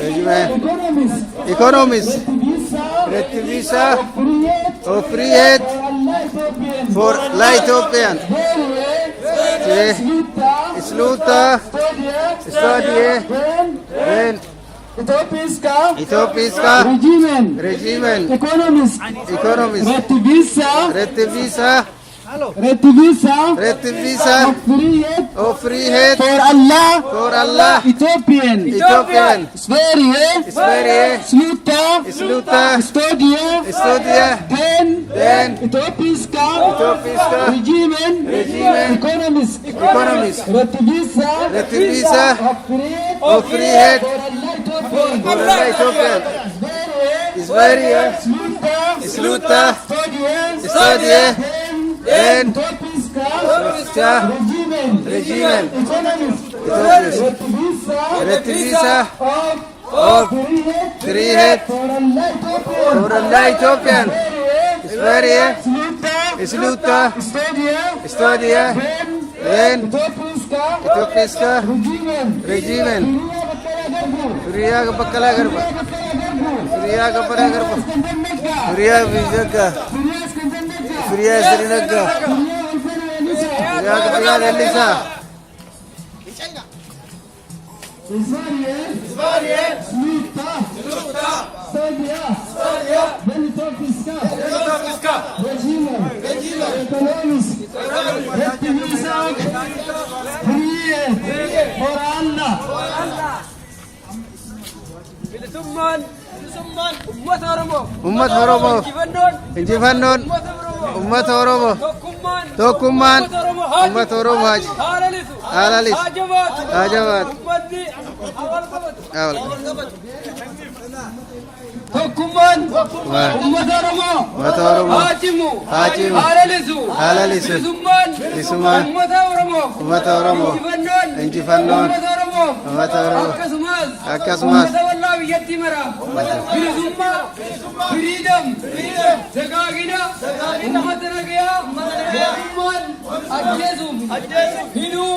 Regime. Economist. Retivisa. Of free head. For light Ethiopian. Sluta. Stodie. Then. Ethiopiska. Regimen. Economist. Retivisa. Retivisa. Of free head. For Allah. Ethiopian. Sverige. Sluta. Studia. Then. Ethiopiska. Regimen. Economist. Retivisa. Of free head. For Allah Ethiopian. Sverige. Sluta. Studia. Then. Regimen. Retivisa. Of free head. For Allah Ethiopian. Sverige. Sluta. Studia. Then. Ethiopiska. Regimen. Surya Bakala Garba. Surya Kapara Garba. Surya Vijaka. Surya Srinaga. Surya Kapara Elisa. Ummat Oromo. Injifannoon. Ummat Oromo. Tokkummaan. Ummat Oromo haji. Haalalis. Hajabaat. Tokkummaan. Ummat Oromo. Hajimu. Haalalisu. Isumaan. Ummat Oromo. Injifannoon. Ummat Oromo. Akkasumas. Freedom. Zagagina. Ummat Nagaya. Hinu.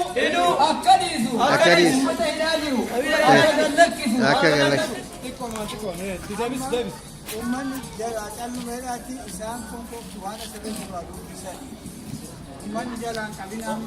Akkadisu. Akka galak. Ummanni callu meedhaatti isaan kun waan asirratti dura dubbisanii ummanni jalaan qabinaan